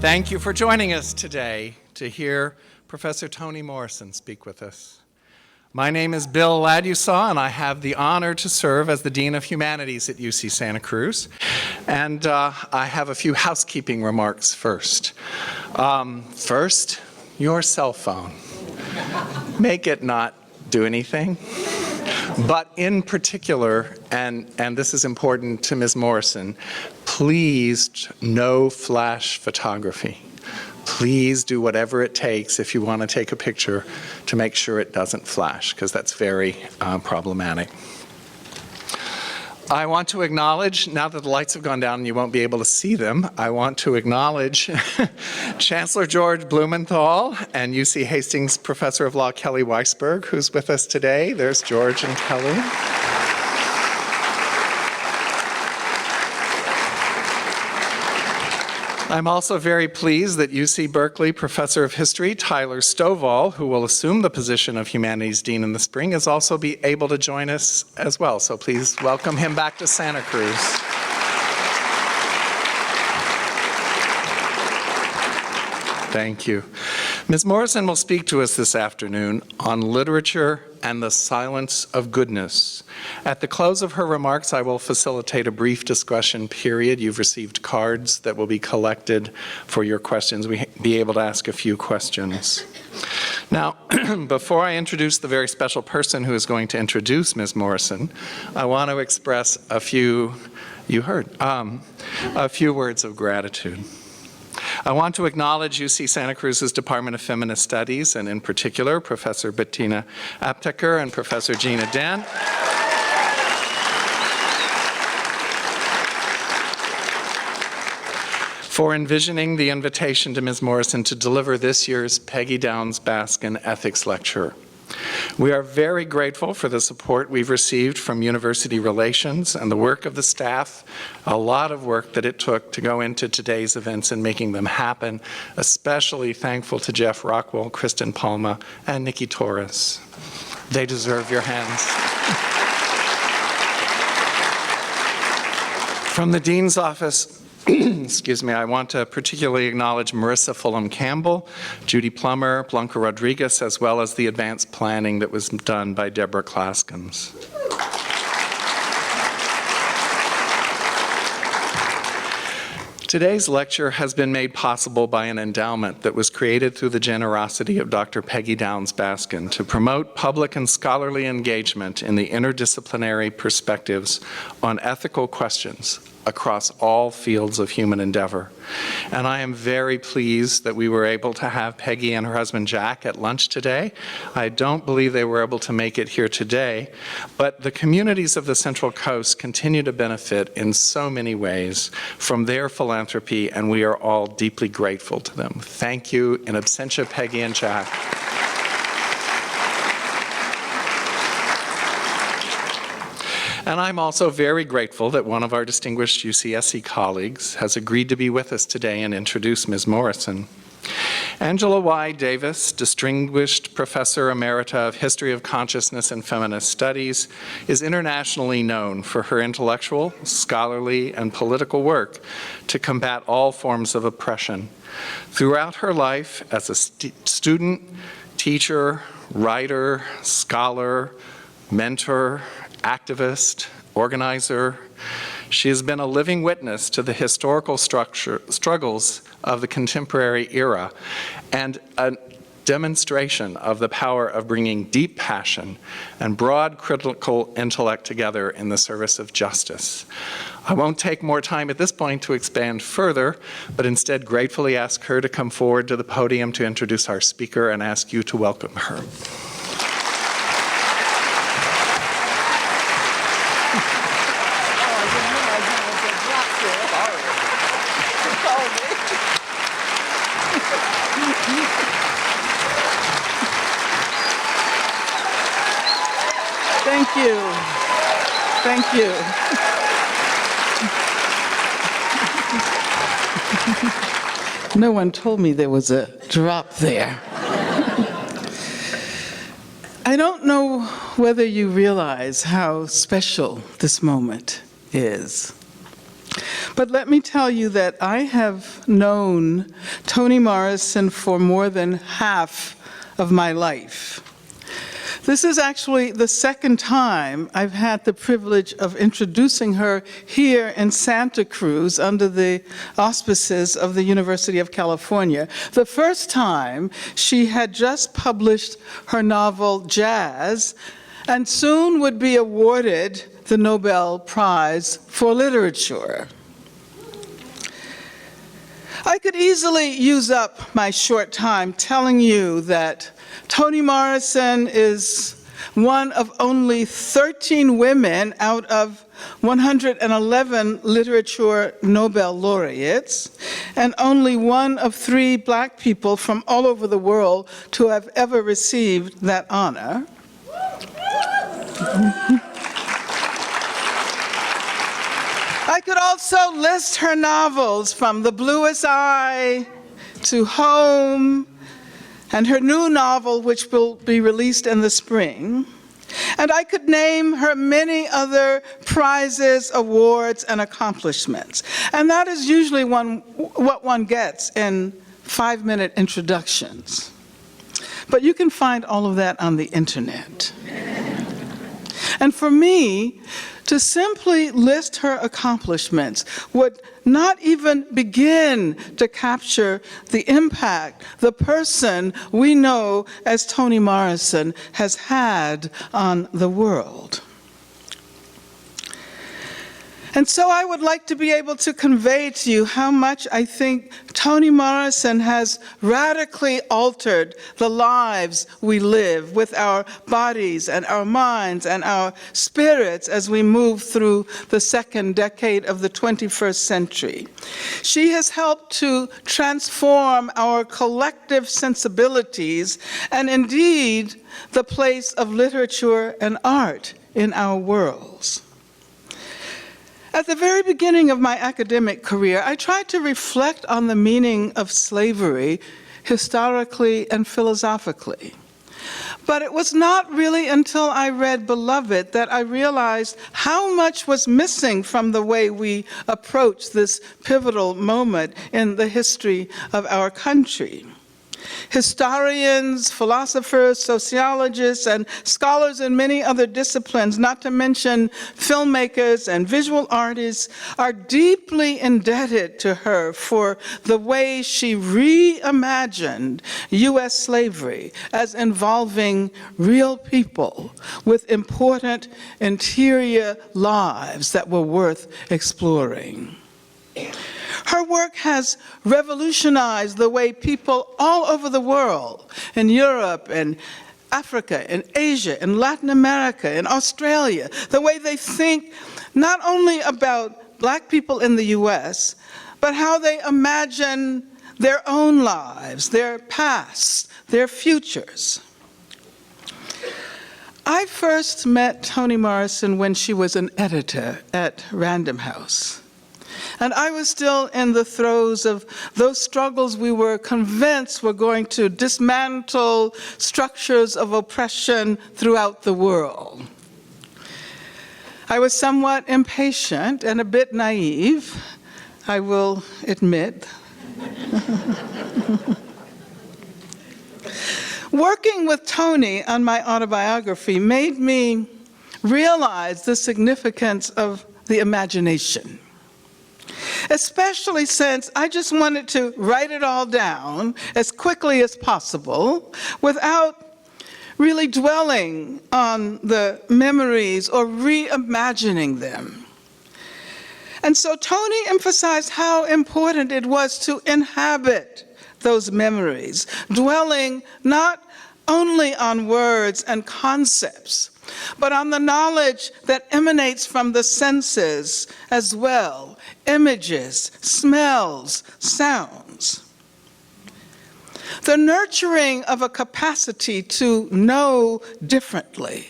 Thank you for joining us today to hear Professor Toni Morrison speak with us. My name is Bill Ladusaw, and I have the honor to serve as the Dean of Humanities at UC Santa Cruz. And I have a few housekeeping remarks first. First, your cell phone. Make it not do anything. But in particular, and this is important to Ms. Morrison, please no flash photography. Please do whatever it takes if you want to take a picture to make sure it doesn't flash, because that's very problematic. I want to acknowledge, now that the lights have gone down and you won't be able to see them, I want to acknowledge Chancellor George Blumenthal and UC Hastings Professor of Law Kelly Weisberg, who's with us today. There's George and Kelly. I'm also very pleased that UC Berkeley Professor of History Tyler Stovall, who will assume the position of Humanities Dean in the spring, is also be able to join us as well. So please welcome him back to Santa Cruz. Thank you. Ms. Morrison will speak to us this afternoon on literature and the silence of goodness. At the close of her remarks, I will facilitate a brief discussion period. You've received cards that will be collected for your questions. We'll be able to ask a few questions. Now, before I introduce the very special person who is going to introduce Ms. Morrison, I want to express a few words of gratitude. I want to acknowledge UC Santa Cruz's Department of Feminist Studies, and in particular, Professor Bettina Apteker and Professor Gina Dent, for envisioning the invitation to Ms. Morrison to deliver this year's Peggy Downs Baskin Ethics Lecture. We are very grateful for the support we've received from University Relations and the work of the staff, a lot of work that it took to go into today's events and making them happen, especially thankful to Jeff Rockwell, Kristen Palma, and Nikki Torres. They deserve your hands. From the Dean's Office, excuse me, I want to particularly acknowledge Marissa Fulham-Campbell, Judy Plummer, Blanca Rodriguez, as well as the advanced planning that was done by Deborah Klaskens. Today's lecture has been made possible by an endowment that was created through the generosity of Dr. Peggy Downs Baskin to promote public and scholarly engagement in the interdisciplinary perspectives on ethical questions across all fields of human endeavor. And I am very pleased that we were able to have Peggy and her husband Jack at lunch today. I don't believe they were able to make it here today, but the communities of the Central Coast continue to benefit in so many ways from their philanthropy, and we are all deeply grateful to them. Thank you in absentia, Peggy and Jack. And I'm also very grateful that one of our distinguished UCSC colleagues has agreed to be with us today and introduce Ms. Morrison. Angela Y. Davis, Distinguished Professor Emerita of History of Consciousness and Feminist Studies, is internationally known for her intellectual, scholarly, and political work to combat all forms of oppression. Throughout her life as a student, teacher, writer, scholar, mentor, activist, organizer, she has been a living witness to the historical struggles of the contemporary era and a demonstration of the power of bringing deep passion and broad critical intellect together in the service of justice. I won't take more time at this point to expand further, but instead gratefully ask her to come forward to the podium to introduce our speaker and ask you to welcome her. Thank you. Thank you. No one told me there was a drop there. I don't know whether you realize how special this moment is. But let me tell you that I have known Toni Morrison for more than half of my life. This is actually the second time I've had the privilege of introducing her here in Santa Cruz under the auspices of the University of California. The first time, she had just published her novel, Jazz, and soon would be awarded the Nobel Prize for Literature. I could easily use up my short time telling you that Toni Morrison is one of only 13 women out of 111 literature Nobel laureates, and only one of 3 Black people from all over the world to have ever received that honor. I could also list her novels from The Bluest Eye to Home, and her new novel, which will be released in the spring. And I could name her many other prizes, awards, and accomplishments. And that is usually what one gets in 5-minute introductions. But you can find all of that on the internet. And for me, to simply list her accomplishments would not even begin to capture the impact the person we know as Toni Morrison has had on the world. And so I would like to be able to convey to you how much I think Toni Morrison has radically altered the lives we live with our bodies and our minds and our spirits as we move through the second decade of the 21st century. She has helped to transform our collective sensibilities and indeed the place of literature and art in our worlds. At the very beginning of my academic career, I tried to reflect on the meaning of slavery historically and philosophically. But it was not really until I read Beloved that I realized how much was missing from the way we approach this pivotal moment in the history of our country. Historians, philosophers, sociologists, and scholars in many other disciplines, not to mention filmmakers and visual artists, are deeply indebted to her for the way she reimagined U.S. slavery as involving real people with important interior lives that were worth exploring. Her work has revolutionized the way people all over the world, in Europe and Africa and Asia and Latin America and Australia, the way they think not only about Black people in the US, but how they imagine their own lives, their past, their futures. I first met Toni Morrison when she was an editor at Random House. And I was still in the throes of those struggles we were convinced were going to dismantle structures of oppression throughout the world. I was somewhat impatient and a bit naive, I will admit. Working with Toni on my autobiography made me realize the significance of the imagination. Especially since I just wanted to write it all down as quickly as possible without really dwelling on the memories or reimagining them. And so Toni emphasized how important it was to inhabit those memories, dwelling not only on words and concepts, but on the knowledge that emanates from the senses as well, images, smells, sounds. The nurturing of a capacity to know differently,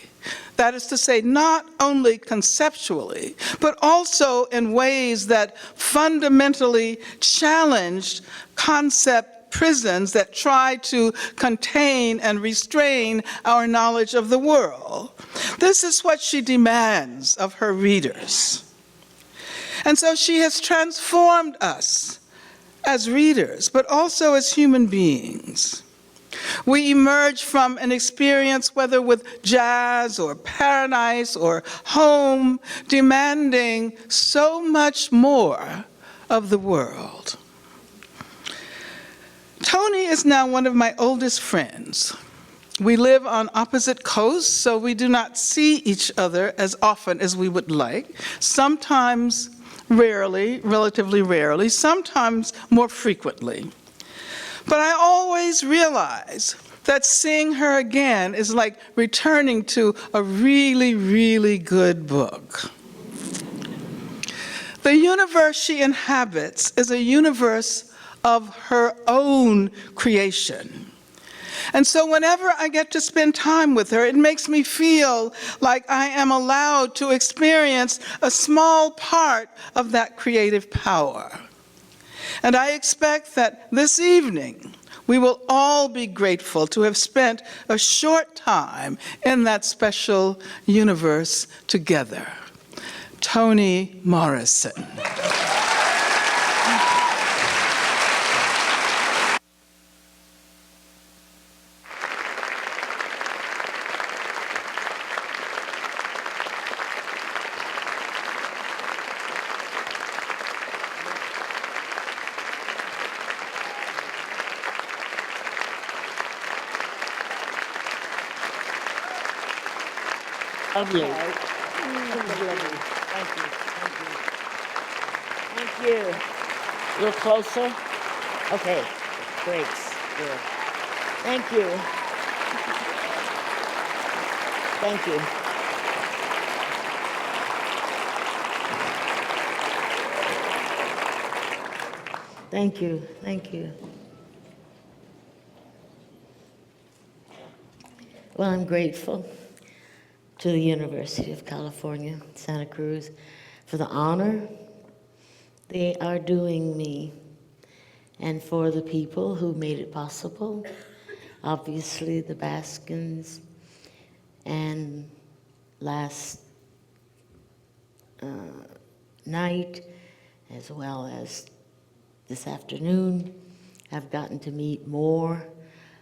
that is to say, not only conceptually, but also in ways that fundamentally challenged concept prisons that try to contain and restrain our knowledge of the world. This is what she demands of her readers. And so she has transformed us as readers, but also as human beings. We emerge from an experience, whether with jazz or paradise or home, demanding so much more of the world. Toni is now one of my oldest friends. We live on opposite coasts, so we do not see each other as often as we would like. Sometimes rarely, relatively rarely, sometimes more frequently. But I always realize that seeing her again is like returning to a really, really good book. The universe she inhabits is a universe of her own creation. And so whenever I get to spend time with her, it makes me feel like I am allowed to experience a small part of that creative power. And I expect that this evening, we will all be grateful to have spent a short time in that special universe together. Toni Morrison. Lovely. Lovely. Thank you. Thank you. Thank you. A little closer? Okay. Great. Good. Thank you. Thank you. Thank you. Thank you. Well, I'm grateful to the University of California, Santa Cruz, for the honor they are doing me, and for the people who made it possible. Obviously, the Baskins, and last night, as well as this afternoon, I've gotten to meet more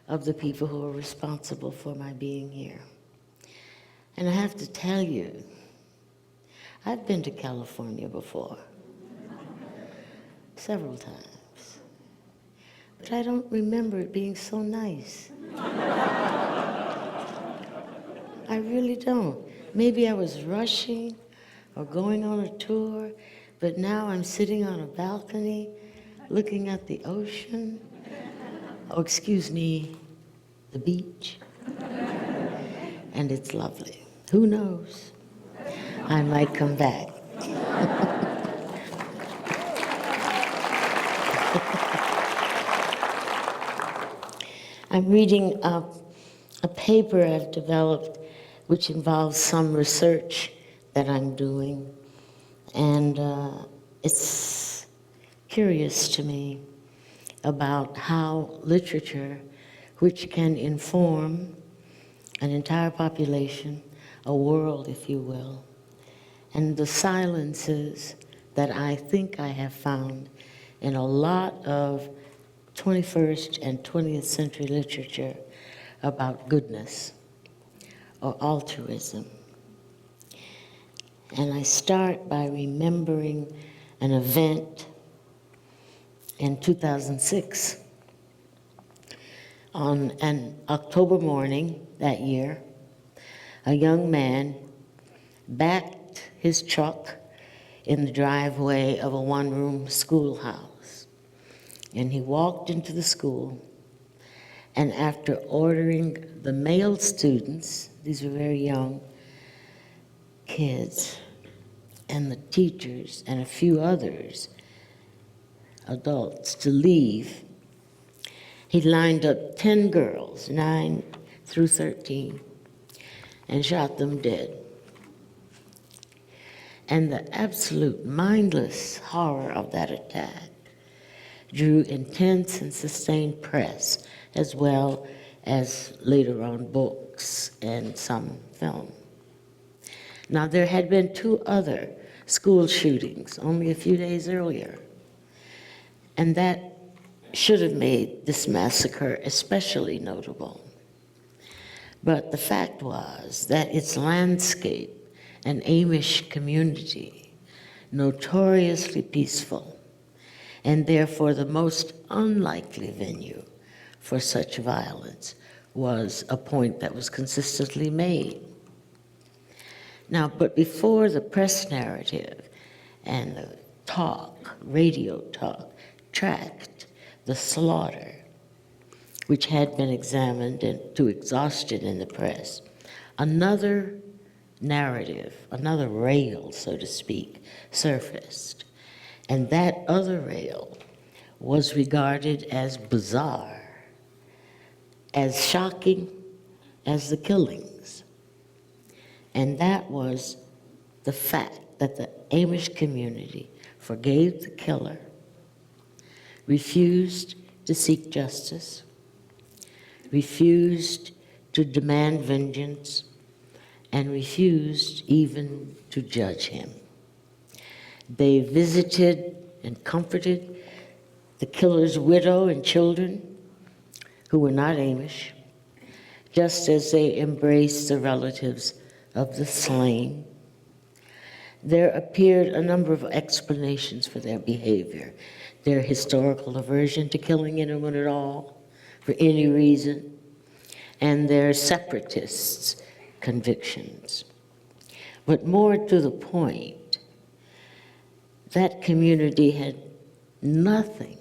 of the people who are responsible for my being here. And I have to tell you, I've been to California before, several times, but I don't remember it being so nice. I really don't. Maybe I was rushing or going on a tour, but now I'm sitting on a balcony looking at the ocean. Oh, excuse me, the beach. And it's lovely. Who knows? I might come back. I'm reading a paper I've developed which involves some research that I'm doing. And it's curious to me about how literature, which can inform an entire population, a world, if you will, and the silences that I think I have found in a lot of 21st and 20th century literature about goodness or altruism. And I start by remembering an event in 2006. On an October morning that year, a young man backed his truck in the driveway of a one-room schoolhouse. And he walked into the school, and after ordering the male students, these were very young kids, and the teachers and a few others, adults, to leave, he lined up 10 girls, 9 through 13, and shot them dead. And the absolute mindless horror of that attack drew intense and sustained press, as well as later on books and some film. Now, there had been 2 other school shootings only a few days earlier. And that should have made this massacre especially notable. But the fact was that its landscape, an Amish community, notoriously peaceful, and therefore the most unlikely venue for such violence, was a point that was consistently made. Now, but before the press narrative and the talk, radio talk, tracked the slaughter, which had been examined to exhaustion in the press, another narrative, another rail, so to speak, surfaced. And that other rail was regarded as bizarre, as shocking as the killings. And that was the fact that the Amish community forgave the killer, refused to seek justice, refused to demand vengeance, and refused even to judge him. They visited and comforted the killer's widow and children, who were not Amish, just as they embraced the relatives of the slain. There appeared a number of explanations for their behavior: their historical aversion to killing anyone at all, for any reason, and their separatists' convictions. But more to the point, that community had nothing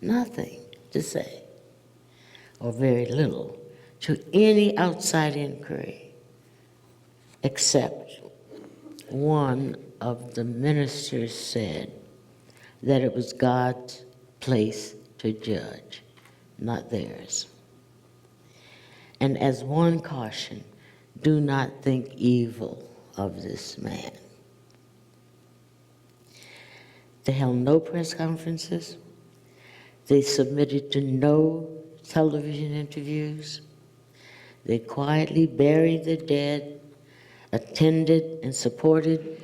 to say, or very little, to any outside inquiry, except one of the ministers said that it was God's place to judge, not theirs. And as one caution, do not think evil of this man. They held no press conferences. They submitted to no television interviews. They quietly buried the dead, attended and supported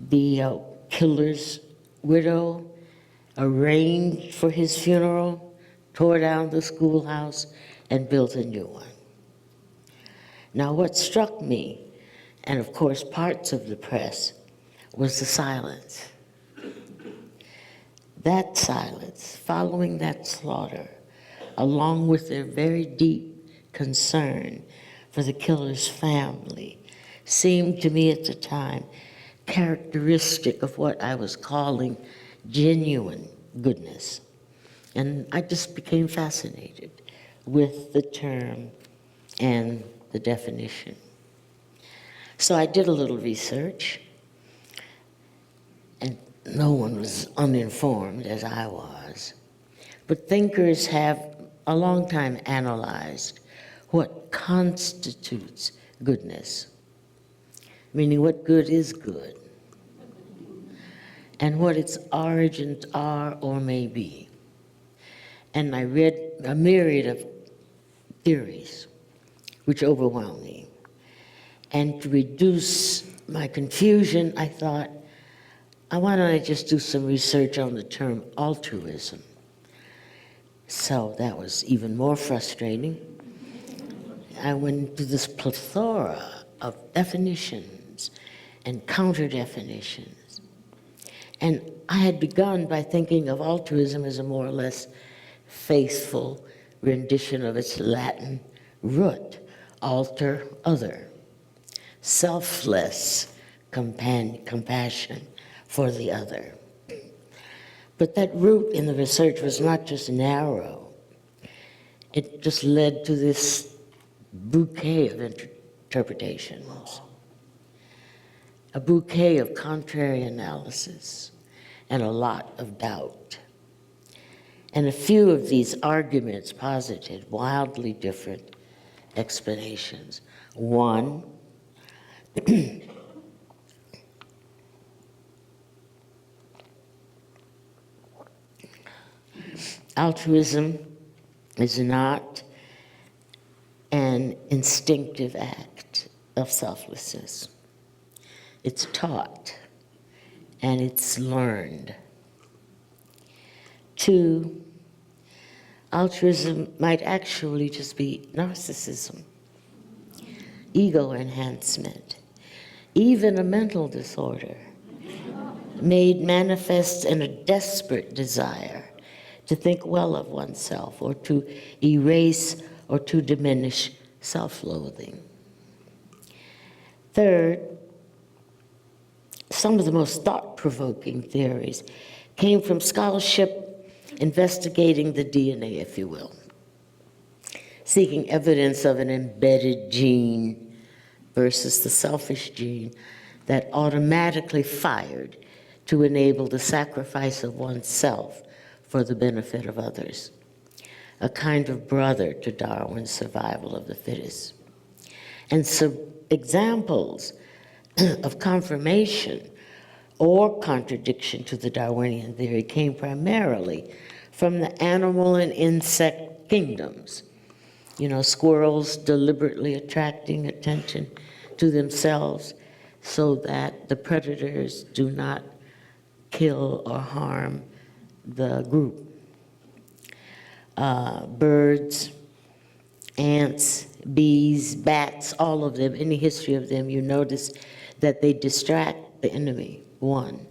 the killer's widow, arranged for his funeral, tore down the schoolhouse, and built a new one. Now, what struck me, and of course parts of the press, was the silence. That silence, following that slaughter, along with their very deep concern for the killer's family, seemed to me at the time characteristic of what I was calling genuine goodness. And I just became fascinated with the term and the definition. So I did a little research, and no one was uninformed as I was. But thinkers have a long time analyzed what constitutes goodness, meaning what good is good, and what its origins are or may be. And I read a myriad of theories which overwhelmed me. And to reduce my confusion, I thought, why don't I just do some research on the term altruism? So that was even more frustrating. I went to this plethora of definitions and counter-definitions. And I had begun by thinking of altruism as a more or less faithful rendition of its Latin root, alter, other, selfless compassion for the other. But that route in the research was not just narrow. It just led to this bouquet of interpretations, a bouquet of contrary analysis, and a lot of doubt. And a few of these arguments posited wildly different explanations. One, altruism is not an instinctive act of selflessness. It's taught. and it's learned. 2, altruism might actually just be narcissism, ego enhancement, even a mental disorder made manifest in a desperate desire to think well of oneself or to erase or to diminish self-loathing. 3rd, some of the most thought-provoking theories came from scholarship investigating the DNA, if you will, seeking evidence of an embedded gene versus the selfish gene that automatically fired to enable the sacrifice of oneself for the benefit of others, a kind of brother to Darwin's survival of the fittest. And so examples of confirmation or contradiction to the Darwinian theory came primarily from the animal and insect kingdoms. You know, squirrels deliberately attracting attention to themselves so that the predators do not kill or harm the group. Birds, ants, bees, bats, all of them, any history of them, you notice that they distract the enemy, one.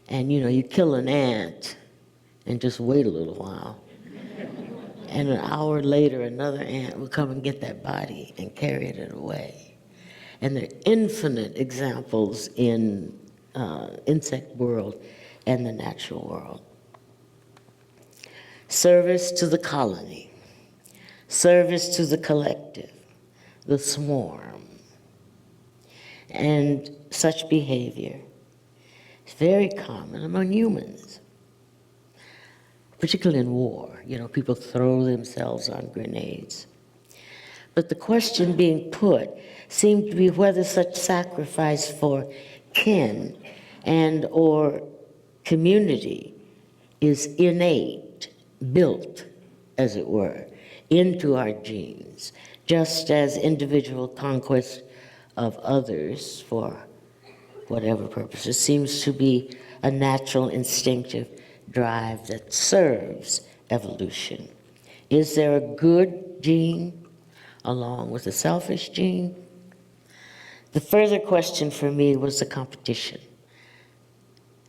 And you know, you kill an ant and just wait a little while. And an hour later, another ant will come and get that body and carry it away. And there are infinite examples in insect world and the natural world. Service to the colony, service to the collective, the swarm. And such behavior is very common among humans, particularly in war. You know, people throw themselves on grenades. But the question being put seemed to be whether such sacrifice for kin and or community is innate, built, as it were, into our genes, just as individual conquest of others for whatever purposes seems to be a natural instinctive drive that serves evolution. Is there a good gene along with a selfish gene? The further question for me was the competition,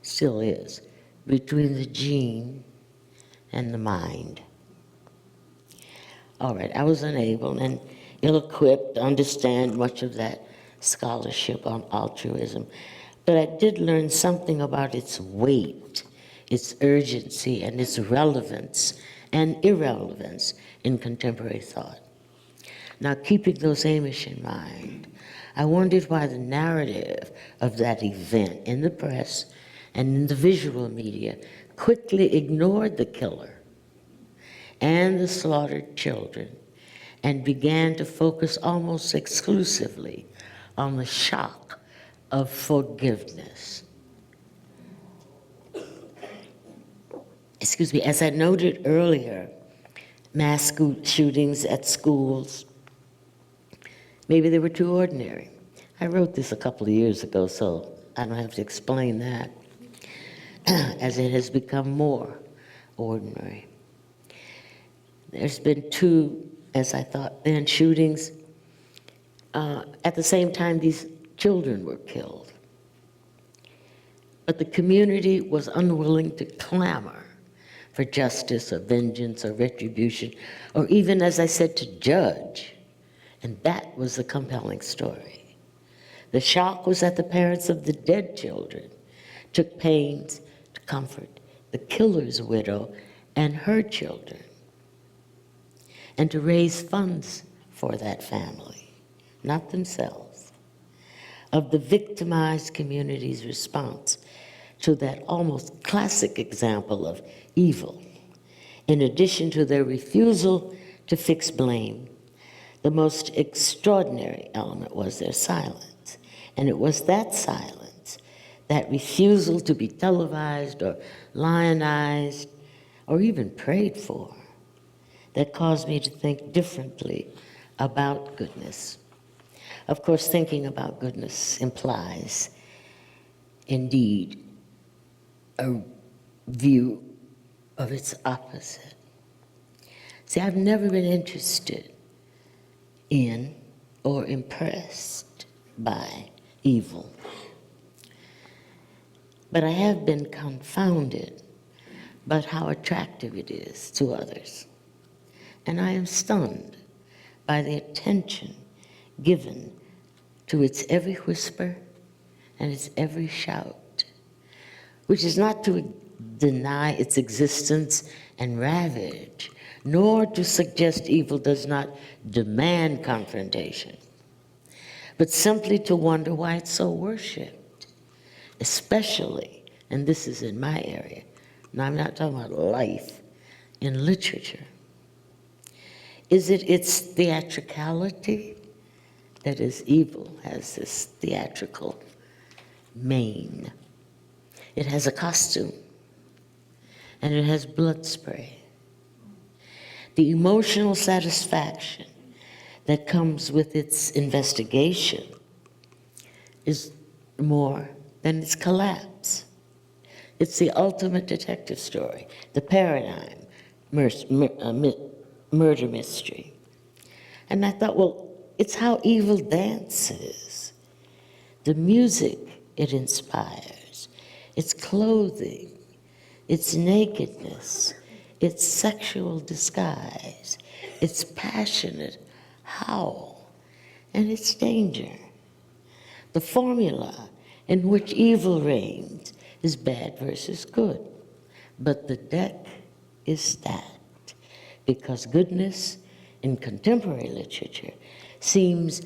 still is, between the gene and the mind. All right, I was unable and ill-equipped to understand much of that scholarship on altruism, but I did learn something about its weight, its urgency, and its relevance and irrelevance in contemporary thought. Now, keeping those Amish in mind, I wondered why the narrative of that event in the press and in the visual media quickly ignored the killer and the slaughtered children and began to focus almost exclusively on the shock of forgiveness. Excuse me, as I noted earlier, mass shootings at schools, maybe they were too ordinary. I wrote this a couple of years ago, so I don't have to explain that, as it has become more ordinary. There's been 2, as I thought then, shootings. At the same time, these children were killed. But the community was unwilling to clamor for justice or vengeance or retribution, or even, as I said, to judge. And that was the compelling story. The shock was that the parents of the dead children took pains to comfort the killer's widow and her children, and to raise funds for that family, not themselves, of the victimized community's response to that almost classic example of evil. In addition to their refusal to fix blame, the most extraordinary element was their silence. And it was that silence, that refusal to be televised or lionized or even prayed for, that caused me to think differently about goodness. Of course, thinking about goodness implies, indeed, a view of its opposite. See, I've never been interested in or impressed by evil. But I have been confounded by how attractive it is to others. And I am stunned by the attention given to its every whisper and its every shout, which is not to deny its existence and ravage, nor to suggest evil does not demand confrontation, but simply to wonder why it's so worshipped, especially, and this is in my area, and I'm not talking about life, in literature. Is it its theatricality that is evil, has this theatrical mane? It has a costume, and it has blood spray. The emotional satisfaction that comes with its investigation is more than its collapse. It's the ultimate detective story, the paradigm murder mystery. And I thought, well, it's how evil dances, the music it inspires, its clothing, its nakedness, its sexual disguise, its passionate howl, and its danger. The formula in which evil reigns is bad versus good, but the deck is stacked because goodness in contemporary literature seems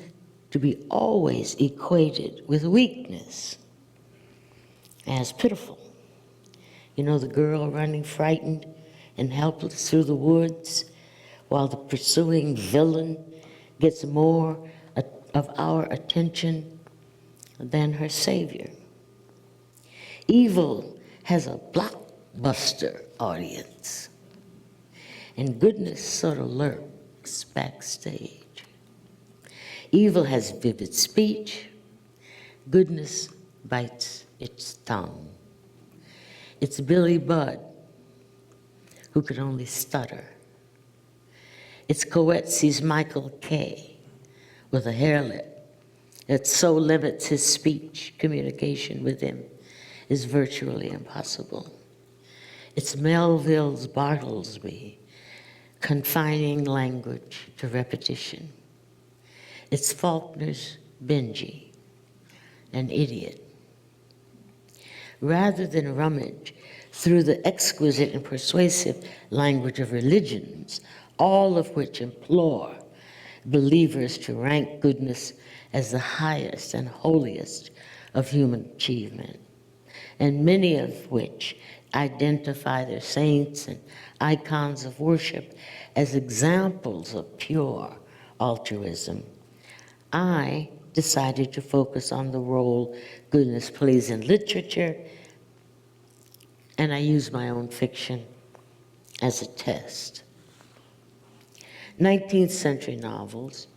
to be always equated with weakness, as pitiful. You know, the girl running frightened and helpless through the woods while the pursuing villain gets more of our attention than her savior. Evil has a blockbuster audience, and goodness sort of lurks backstage. Evil has vivid speech, goodness bites its tongue. It's Billy Budd, who could only stutter. It's Coetzee's Michael Kay, with a hairlip that so limits his speech communication with him is virtually impossible. It's Melville's Bartlesby, confining language to repetition. It's Faulkner's Benji, an idiot. Rather than rummage through the exquisite and persuasive language of religions, all of which implore believers to rank goodness as the highest and holiest of human achievement, and many of which identify their saints and icons of worship as examples of pure altruism, I decided to focus on the role goodness plays in literature, and I used my own fiction as a test. 19th century novels,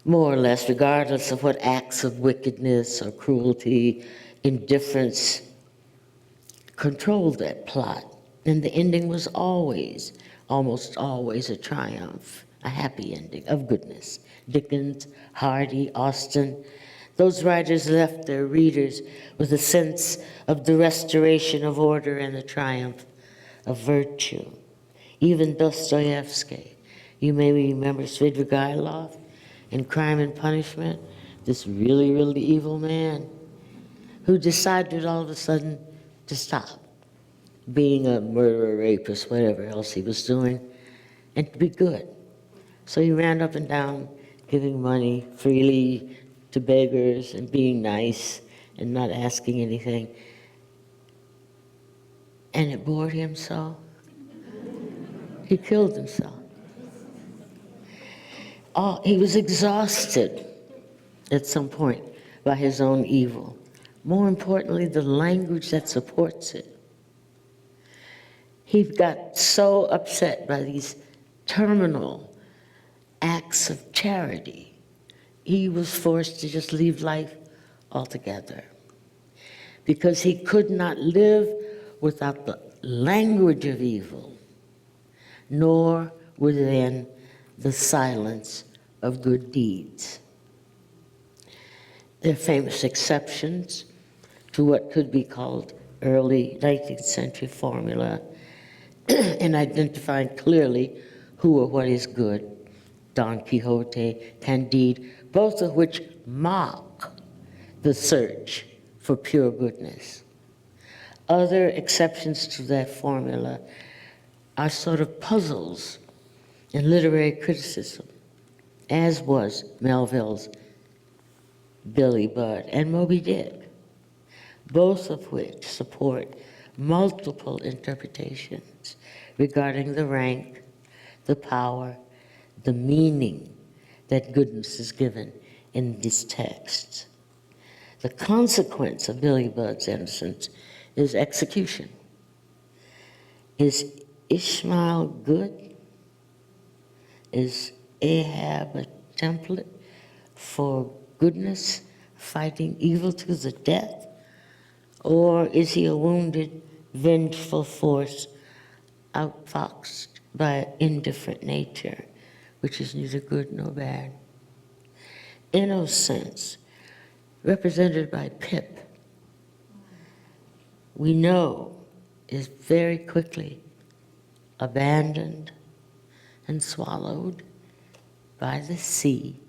more or less, regardless of what acts of wickedness or cruelty, indifference, controlled that plot. And the ending was always, almost always, a triumph, a happy ending of goodness. Dickens, Hardy, Austen, those writers left their readers with a sense of the restoration of order and the triumph of virtue. Even Dostoevsky, you may remember Svidrigailov in Crime and Punishment, this really, really evil man who decided all of a sudden to stop being a murderer, rapist, whatever else he was doing, and to be good. So he ran up and down giving money freely to beggars and being nice and not asking anything. And it bored him so. He killed himself. Oh, he was exhausted at some point by his own evil. More importantly, the language that supports it. He got so upset by these terminal acts of charity, he was forced to just leave life altogether. because he could not live without the language of evil, nor within the silence of good deeds. There are famous exceptions to what could be called early 19th century formula in identifying clearly who or what is good. Don Quixote, Candide, both of which mock the search for pure goodness. Other exceptions to that formula are sort of puzzles in literary criticism, as was Melville's Billy Budd and Moby Dick, both of which support multiple interpretations regarding the rank, the power, the meaning that goodness is given in these texts. The consequence of Billy Budd's innocence is execution. Is Ishmael good? Is Ahab a template for goodness, fighting evil to the death? Or is he a wounded, vengeful force outfoxed by an indifferent nature, which is neither good nor bad? Innocence, represented by Pip, we know is very quickly abandoned and swallowed by the sea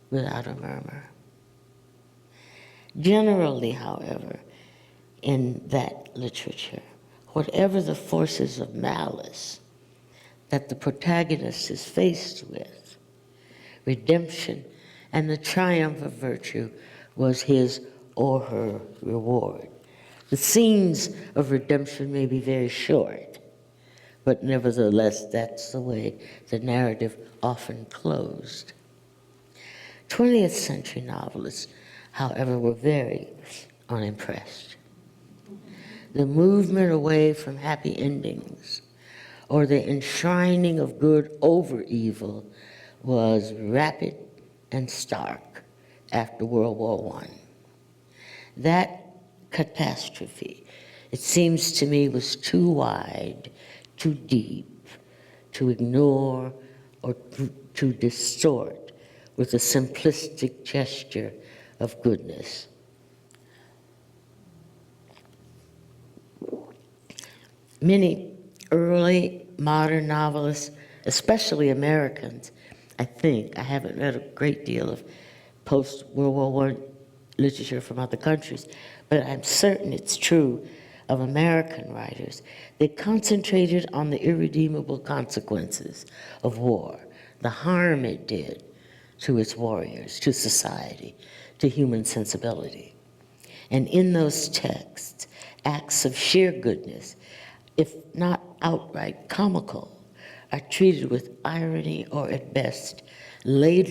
without a murmur. Generally, however, in that literature, whatever the forces of malice that the protagonist is faced with, redemption and the triumph of virtue was his or her reward. The scenes of redemption may be very short, but nevertheless, that's the way the narrative often closed. 20th century novelists, however, were very unimpressed. The movement away from happy endings or the enshrining of good over evil was rapid and stark after World War I. That catastrophe, it seems to me, was too wide, too deep, to ignore or to distort with a simplistic gesture of goodness. Many early modern novelists, especially Americans, I think, I haven't read a great deal of post-World War I literature from other countries, but I'm certain it's true of American writers. They concentrated on the irredeemable consequences of war, the harm it did to its warriors, to society, to human sensibility. And in those texts, acts of sheer goodness, if not outright comical, are treated with irony or at best ladled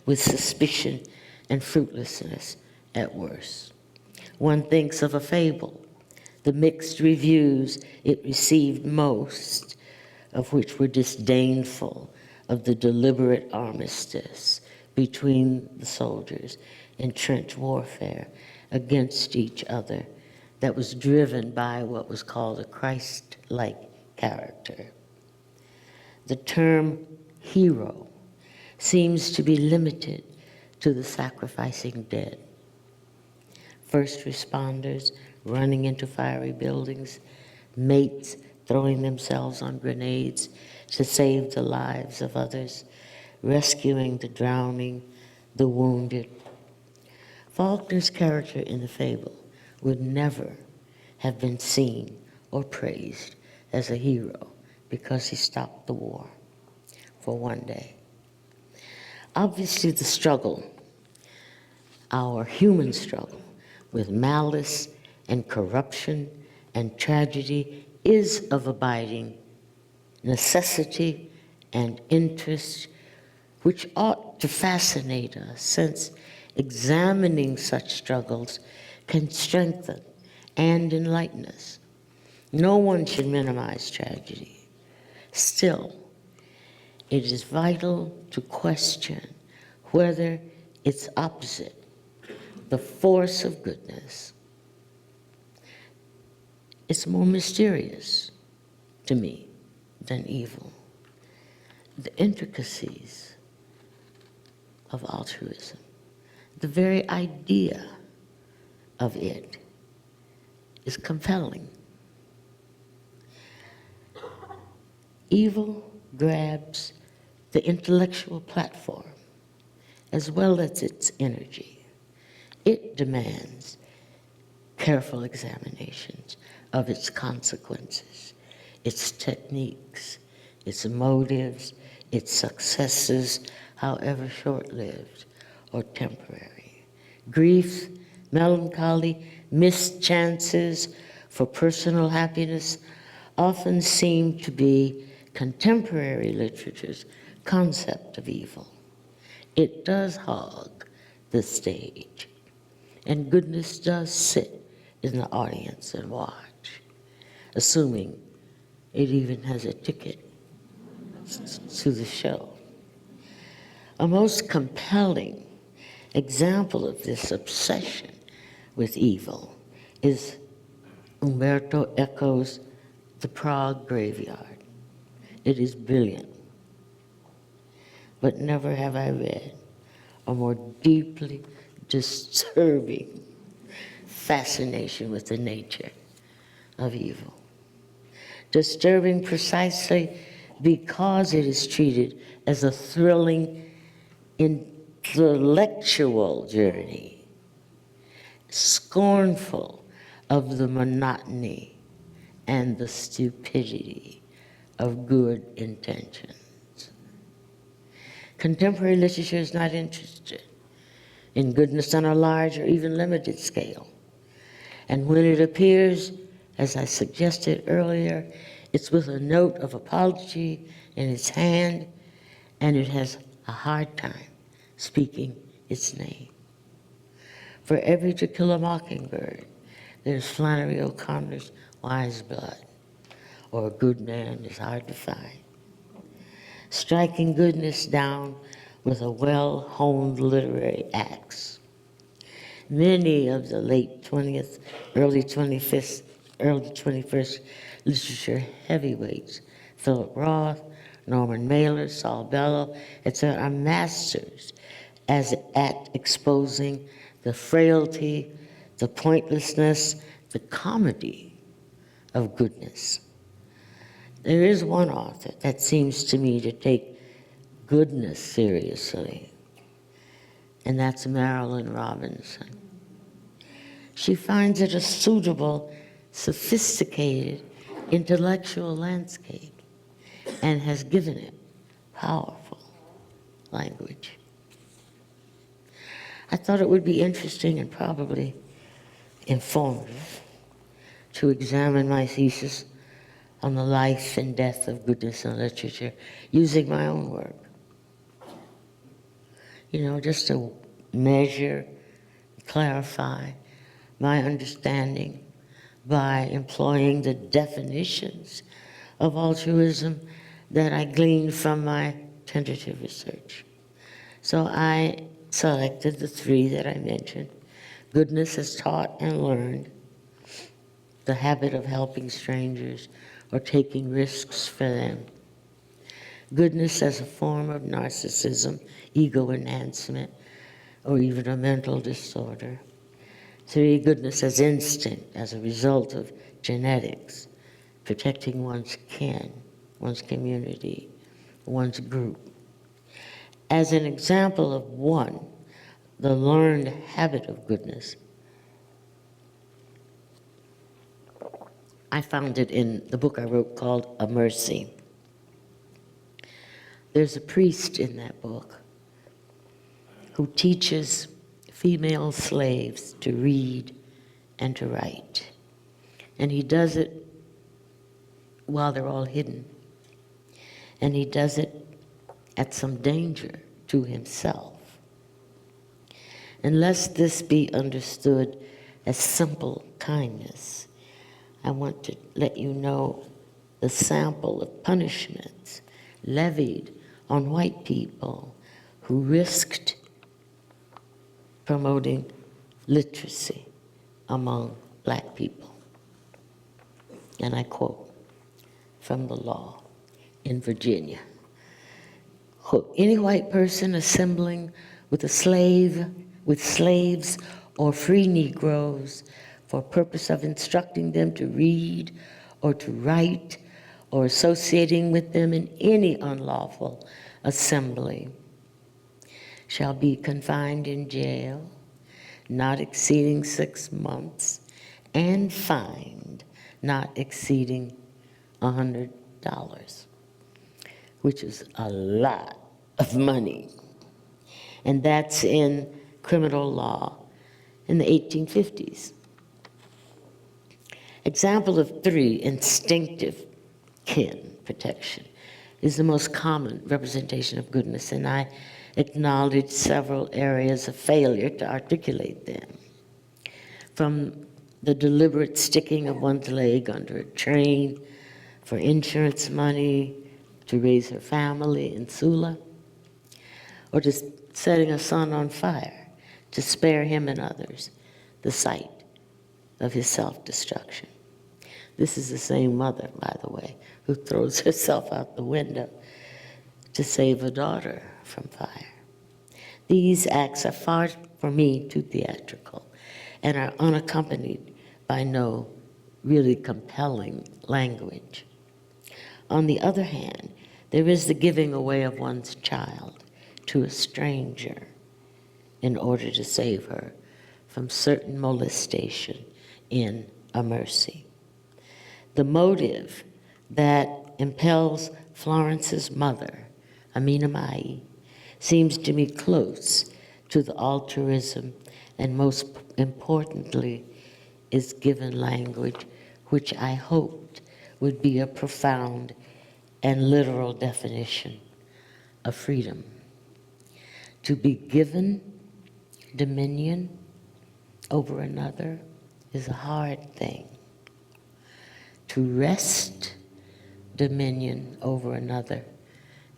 with suspicion and fruitlessness at worst. One thinks of a fable, the mixed reviews it received, most of which were disdainful of the deliberate armistice between the soldiers in trench warfare against each other that was driven by what was called a Christ-like character. The term hero seems to be limited to the sacrificing dead. First responders running into fiery buildings, mates throwing themselves on grenades to save the lives of others, rescuing the drowning, the wounded. Faulkner's character in the fable would never have been seen or praised as a hero because he stopped the war for one day. Obviously, the struggle, our human struggle with malice and corruption and tragedy, is of abiding necessity and interest, which ought to fascinate us, since examining such struggles can strengthen and enlighten us. No one should minimize tragedy. Still, it is vital to question whether its opposite, the force of goodness, it's more mysterious to me than evil. The intricacies of altruism, the very idea of it is compelling. Evil grabs the intellectual platform as well as its energy. It demands careful examinations of its consequences, its techniques, its motives, its successes, however short-lived or temporary. Grief, melancholy, missed chances for personal happiness often seem to be contemporary literature's concept of evil. It does hog the stage, and goodness does sit in the audience and watch, assuming it even has a ticket to the show. A most compelling example of this obsession with evil is Umberto Eco's The Prague Graveyard. It is brilliant, but never have I read a more deeply disturbing fascination with the nature of evil. Disturbing precisely because it is treated as a thrilling intellectual journey, scornful of the monotony and the stupidity of good intentions. Contemporary literature is not interested in goodness on a large or even limited scale. And when it appears, as I suggested earlier, it's with a note of apology in its hand, and it has a hard time speaking its name. For every To Kill a Mockingbird, there's Flannery O'Connor's Wise Blood, or A Good Man is Hard to Find. Striking goodness down with a well-honed literary axe. Many of the late 20th, early 21st literature heavyweights, Philip Roth, Norman Mailer, Saul Bellow, etc., are masters at exposing the frailty, the pointlessness, the comedy of goodness. There is one author that seems to me to take goodness seriously, and that's Marilynne Robinson. She finds it a suitable, sophisticated, intellectual landscape and has given it powerful language. I thought it would be interesting and probably informative to examine my thesis on the life and death of goodness in literature using my own work. You know, just to measure, clarify my understanding by employing the definitions of altruism that I gleaned from my tentative research. So I selected the three that I mentioned. Goodness as taught and learned, the habit of helping strangers or taking risks for them. Goodness as a form of narcissism, ego enhancement, or even a mental disorder. 3, goodness as instinct, as a result of genetics, protecting one's kin, one's community, one's group. As an example of one, the learned habit of goodness, I found it in the book I wrote called A Mercy. There's a priest in that book who teaches female slaves to read and to write. And he does it while they're all hidden. And he does it at some danger to himself. Unless this be understood as simple kindness, I want to let you know the sample of punishments levied on white people who risked promoting literacy among black people. And I quote from the law in Virginia. Quote, any white person assembling with slaves or free Negroes for purpose of instructing them to read or to write or associating with them in any unlawful assembly shall be confined in jail, not exceeding 6 months, and fined not exceeding $100, which is a lot of money. And that's in criminal law in the 1850s. Example of 3, instinctive kin protection, is the most common representation of goodness, and I acknowledge several areas of failure to articulate them. From the deliberate sticking of one's leg under a train for insurance money to raise her family in Sula, or to setting a son on fire to spare him and others the sight of his self-destruction. This is the same mother, by the way, who throws herself out the window to save a daughter from fire. These acts are far, for me, too theatrical and are unaccompanied by no really compelling language. On the other hand, there is the giving away of one's child to a stranger in order to save her from certain molestation in a mercy. The motive that impels Florence's mother, Amina Mai, seems to me close to the altruism, and most importantly, is given language, which I hoped would be a profound and literal definition of freedom. To be given dominion over another is a hard thing. To wrest dominion over another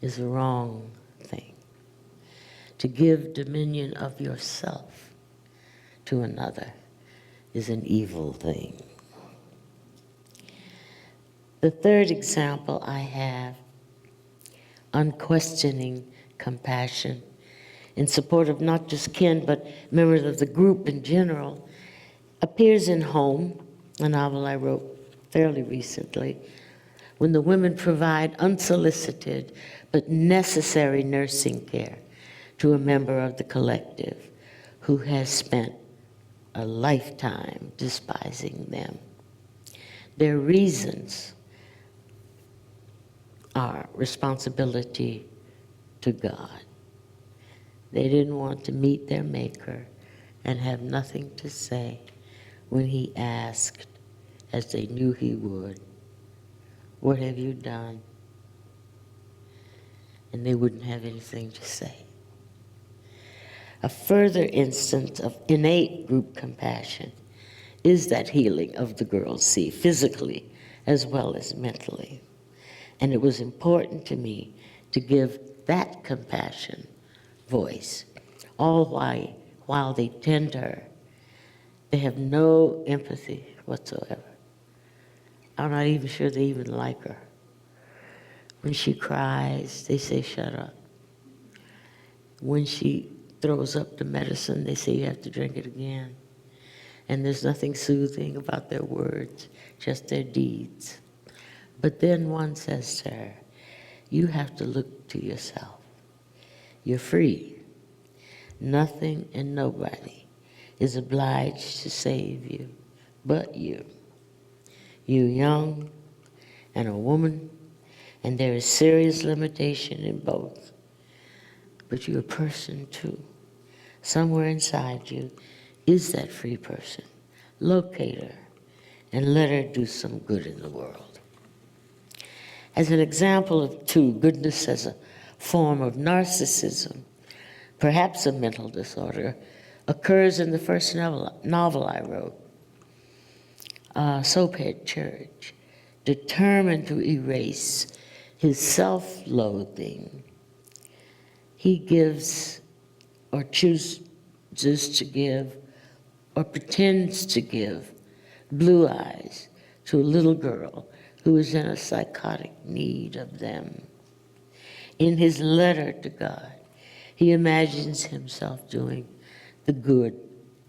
is a wrong thing. To give dominion of yourself to another is an evil thing. The third example I have, unquestioning compassion in support of not just kin, but members of the group in general, appears in Home, a novel I wrote fairly recently, when the women provide unsolicited but necessary nursing care to a member of the collective who has spent a lifetime despising them. Their reasons are responsibility to God. They didn't want to meet their Maker and have nothing to say when he asked, as they knew he would, "What have you done?" And they wouldn't have anything to say. A further instance of innate group compassion is that healing of the girls see, physically as well as mentally. And it was important to me to give that compassion voice, all while they tend to her. They have no empathy whatsoever. I'm not even sure they even like her. When she cries, they say, "Shut up." When she throws up the medicine, they say, "You have to drink it again." And there's nothing soothing about their words, just their deeds. But then one says to her, "You have to look to yourself. You're free. Nothing and nobody is obliged to save you but you. You're young and a woman, and there is serious limitation in both. But you're a person too. Somewhere inside you is that free person. Locate her and let her do some good in the world." As an example of 2, goodness as a form of narcissism, perhaps a mental disorder, occurs in the first novel I wrote, Soaphead Church, determined to erase his self-loathing. He gives or chooses to give or pretends to give blue eyes to a little girl who is in a psychotic need of them. In his letter to God, he imagines himself doing the good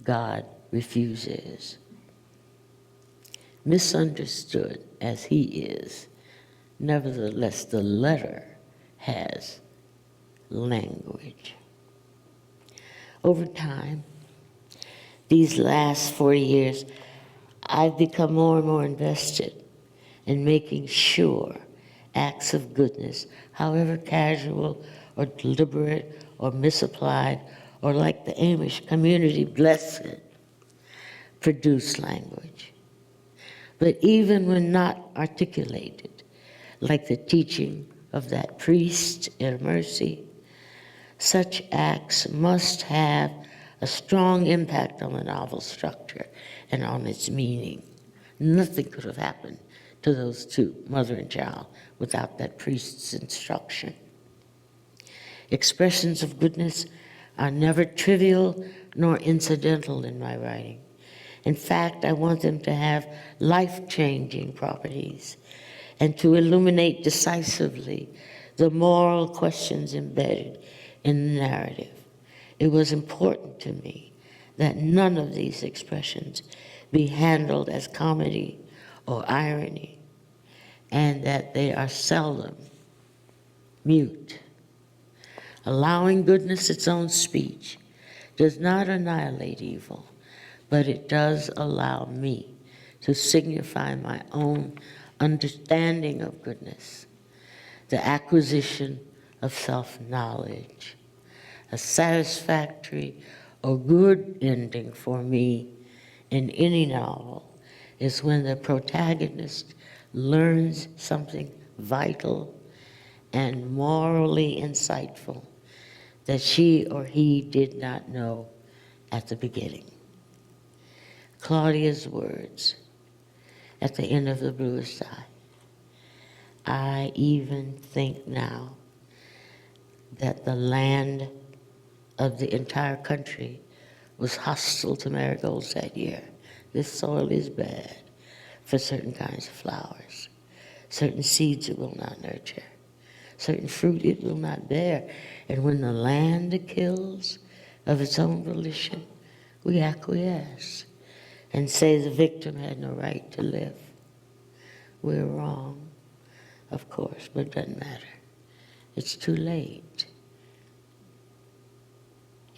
God refuses. Misunderstood as he is, nevertheless, the letter has language. Over time, these last 40 years, I've become more and more invested in making sure acts of goodness, however casual or deliberate or misapplied, or like the Amish community blessed, produce language. But even when not articulated, like the teaching of that priest in mercy, such acts must have a strong impact on the novel structure and on its meaning. Nothing could have happened to those two, mother and child, without that priest's instruction. Expressions of goodness are never trivial nor incidental in my writing. In fact, I want them to have life-changing properties and to illuminate decisively the moral questions embedded in the narrative. It was important to me that none of these expressions be handled as comedy or irony, and that they are seldom mute. Allowing goodness its own speech does not annihilate evil, but it does allow me to signify my own understanding of goodness, the acquisition of self-knowledge. A satisfactory or good ending for me in any novel is when the protagonist learns something vital and morally insightful that she or he did not know at the beginning. Claudia's words at the end of The Bluest Eye. I even think now that the land of the entire country was hostile to marigolds that year. This soil is bad for certain kinds of flowers. Certain seeds it will not nurture. Certain fruit it will not bear. And when the land kills of its own volition, we acquiesce and say the victim had no right to live. We're wrong, of course, but it doesn't matter. It's too late.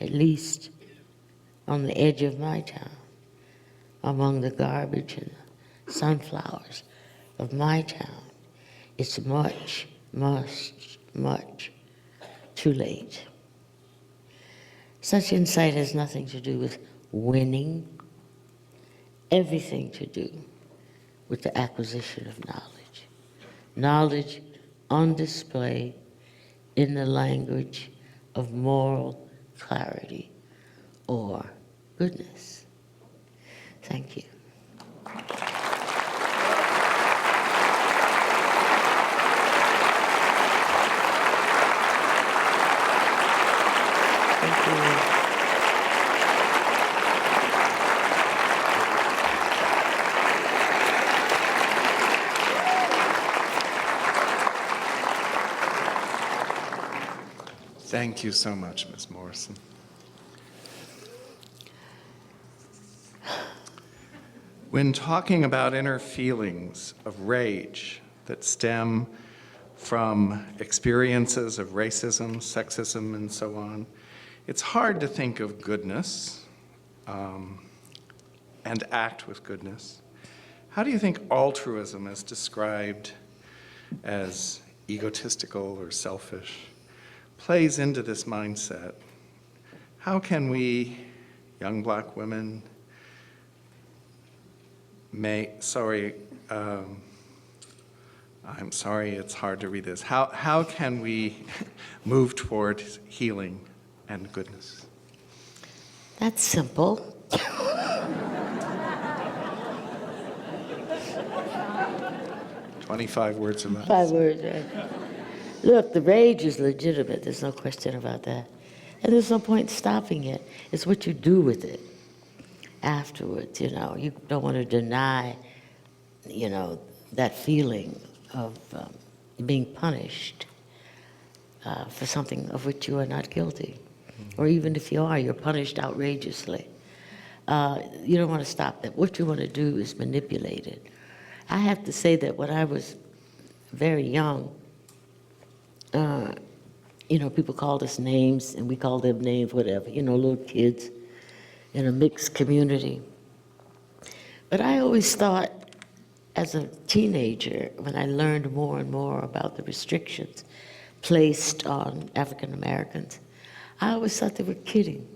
At least on the edge of my town, among the garbage and the sunflowers of my town, it's much, much, much too late. Such insight has nothing to do with winning, everything to do with the acquisition of knowledge. Knowledge on display in the language of moral clarity or goodness. Thank you. Thank you. Thank you so much, Ms. Morrison. When talking about inner feelings of rage that stem from experiences of racism, sexism, and so on, it's hard to think of goodness and act with goodness. How do you think altruism, as described as egotistical or selfish, plays into this mindset? How can we, young black women, I'm sorry, it's hard to read this. How can we move toward healing and goodness? That's simple. 25 words or less. 5 words, right? Look, the rage is legitimate. There's no question about that. And there's no point in stopping it. It's what you do with it. afterwards, you know. You don't want to deny, you know, that feeling of being punished for something of which you are not guilty. Or even if you are, you're punished outrageously. You don't want to stop that. What you want to do is manipulate it. I have to say that when I was very young, you know, people called us names, and we called them names, whatever, you know, little kids in a mixed community. But I always thought, as a teenager, when I learned more and more about the restrictions placed on African Americans, I always thought they were kidding.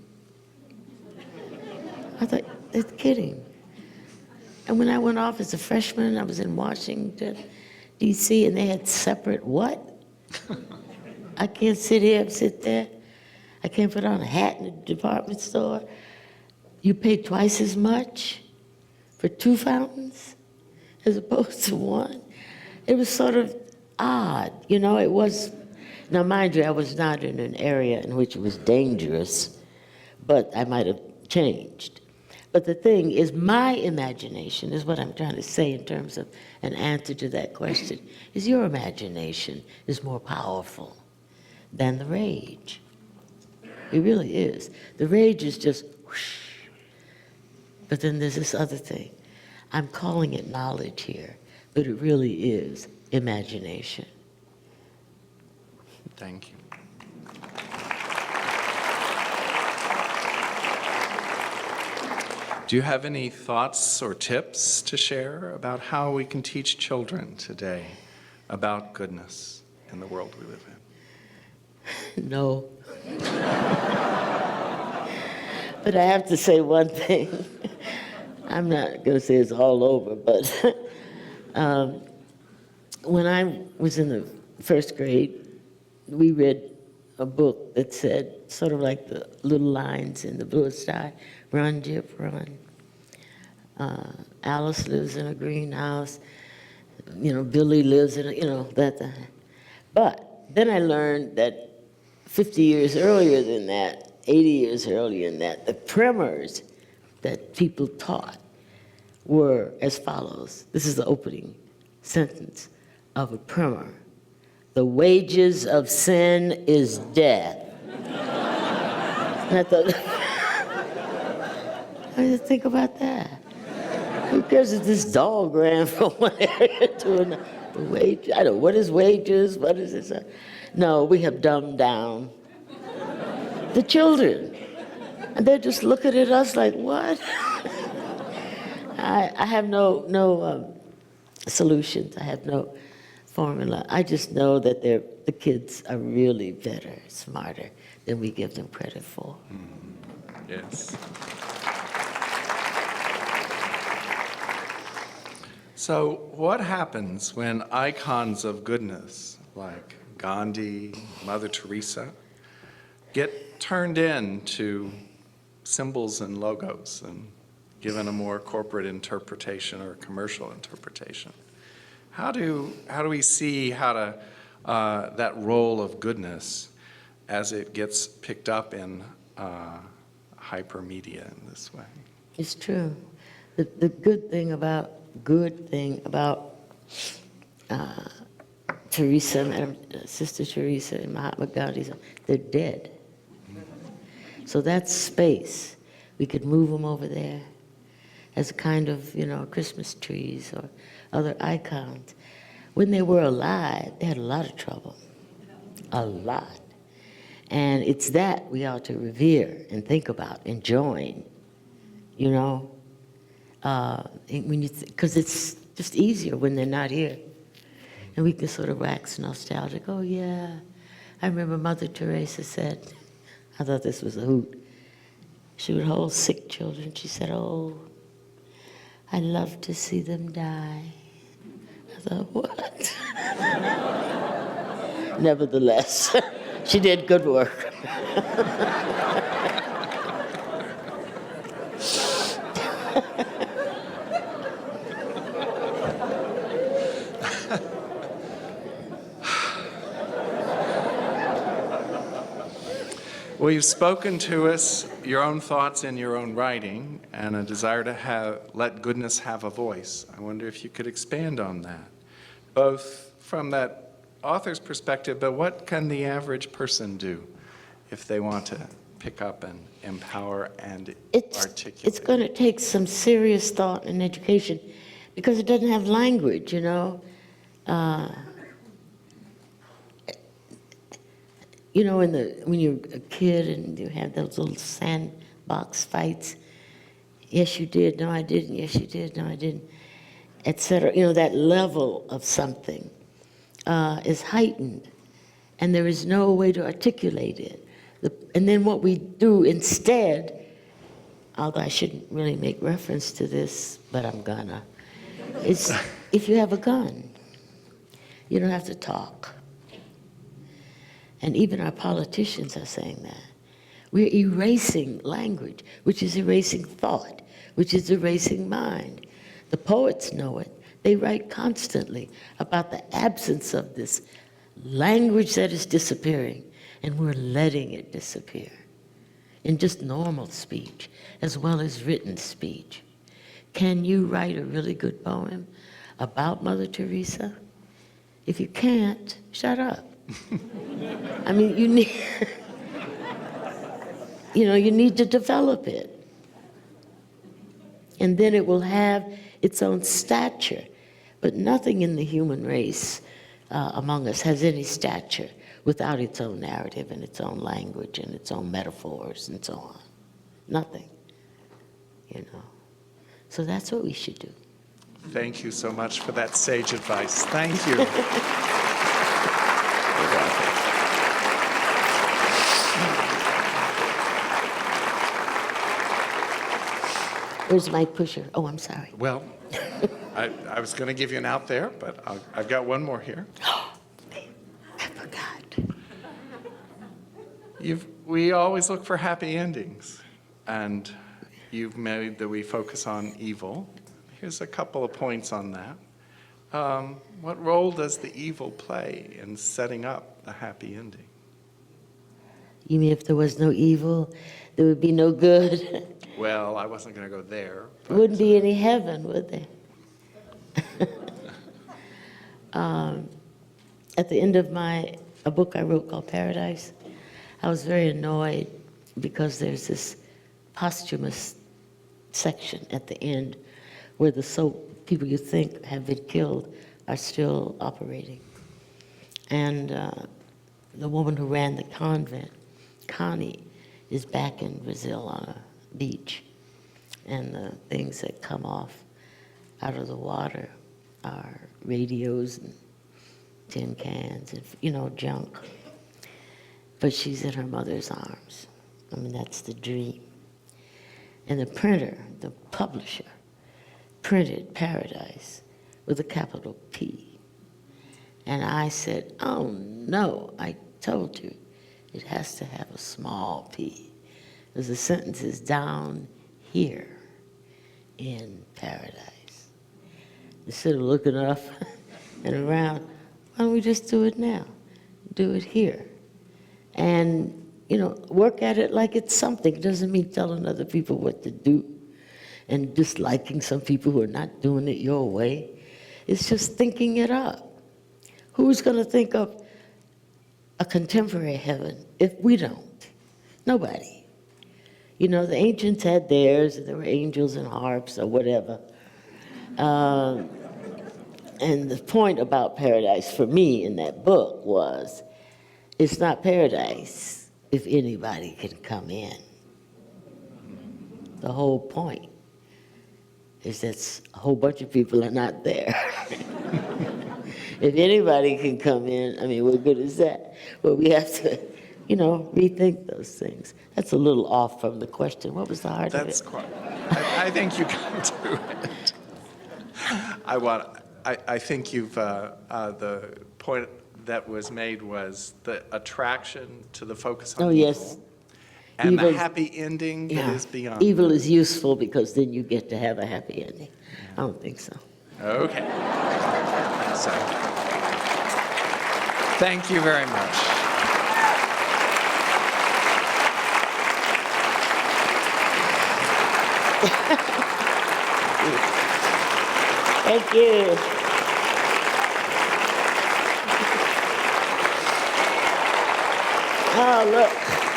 I thought, they're kidding. And when I went off as a freshman, I was in Washington, D.C., and they had separate what? I can't sit here and sit there. I can't put on a hat in the department store. You pay twice as much for 2 fountains as opposed to 1. It was sort of odd, you know, it was. Now, mind you, I was not in an area in which it was dangerous, but I might have changed. But the thing is, my imagination is what I'm trying to say in terms of an answer to that question, is your imagination is more powerful than the rage. It really is. The rage is just whoosh. But then there's this other thing. I'm calling it knowledge here, but it really is imagination. Thank you. Do you have any thoughts or tips to share about how we can teach children today about goodness in the world we live in? No. But I have to say one thing. I'm not going to say it's all over, but when I was in the first grade, we read a book that said, sort of like the little lines in the blue sky, run, Gyp, run. Alice lives in a greenhouse. You know, Billy lives in a, you know, that. But then I learned that 50 years earlier than that, 80 years earlier than that, the primers that people taught were as follows. This is the opening sentence of a primer. The wages of sin is death. And I thought, I just think about that. Who cares if this dog ran from one area to another? The wage, I don't know, what is wages? What is this? No, we have dumbed down the children. And they're just looking at us like, what? I have no solutions. I have no formula. I just know that the kids are really better, smarter than we give them credit for. Yes. So what happens when icons of goodness like Gandhi, Mother Teresa, get turned into symbols and logos and given a more corporate interpretation or commercial interpretation? How do we see that role of goodness as it gets picked up in hypermedia in this way? It's true. The good thing about Teresa, Sister Teresa and Mahatma Gandhi, they're dead. So that's space. We could move them over there as a kind of, you know, Christmas trees or other icons. When they were alive, they had a lot of trouble, a lot. And it's that we ought to revere and think about and join, you know, because it's just easier when they're not here. And we can sort of wax nostalgic. Oh, yeah. I remember Mother Teresa said, I thought this was a hoot. She would hold sick children. She said, oh, I love to see them die. I thought, what? Nevertheless, she did good work. Well, you've spoken to us your own thoughts in your own writing and a desire to let goodness have a voice. I wonder if you could expand on that, both from that author's perspective, but what can the average person do if they want to pick up and empower and articulate? It's going to take some serious thought and education because it doesn't have language, you know. You know, when you're a kid and you have those little sandbox fights, yes, you did, no, I didn't, yes, you did, no, I didn't, etc. You know, that level of something is heightened, and there is no way to articulate it. And then what we do instead, although I shouldn't really make reference to this, but I'm gonna, is if you have a gun, you don't have to talk. And even our politicians are saying that. We're erasing language, which is erasing thought, which is erasing mind. The poets know it. They write constantly about the absence of this language that is disappearing, and we're letting it disappear in just normal speech as well as written speech. Can you write a really good poem about Mother Teresa? If you can't, shut up. I mean, you need, you need to develop it. And then it will have its own stature. But nothing in the human race among us has any stature without its own narrative and its own language and its own metaphors and so on. Nothing, So that's what we should do. Thank you so much for that sage advice. Thank you. Where's my pusher? Oh, I'm sorry. Well, I was going to give you an out there, but I've got one more here. I forgot. We always look for happy endings, and you've made that we focus on evil. Here's a couple of points on that. What role does the evil play in setting up the happy ending? You mean if there was no evil, there would be no good? Well, I wasn't going to go there. There wouldn't be any heaven, would there? At the end of a book I wrote called Paradise, I was very annoyed because there's this posthumous section at the end where the people you think have been killed are still operating. And the woman who ran the convent, Connie, is back in Brazil on a beach. And the things that come off out of the water are radios and tin cans and, junk. But she's in her mother's arms. I mean, that's the dream. And the printer, the publisher, printed Paradise with a capital P. And I said, oh no, I told you, it has to have a small p. Because the sentence is down here in paradise. Instead of looking up and around, why don't we just do it now? Do it here. And, work at it like it's something. It doesn't mean telling other people what to do and disliking some people who are not doing it your way. It's just thinking it up. Who's going to think of a contemporary heaven if we don't? Nobody. The ancients had theirs, and there were angels and harps or whatever. And the point about paradise for me in that book was, it's not paradise if anybody can come in. The whole point is that a whole bunch of people are not there. If anybody can come in, I mean, what good is that? But we have to, rethink those things. That's a little off from the question. What was the heart of it? That's quite. I think you got to it. I think you've the point that was made was the attraction to the focus on evil. Yes. And Evil, the happy ending is beyond. Evil is useful because then you get to have a happy ending. I don't think so. Okay. So, thank you very much. Thank you. Oh, look.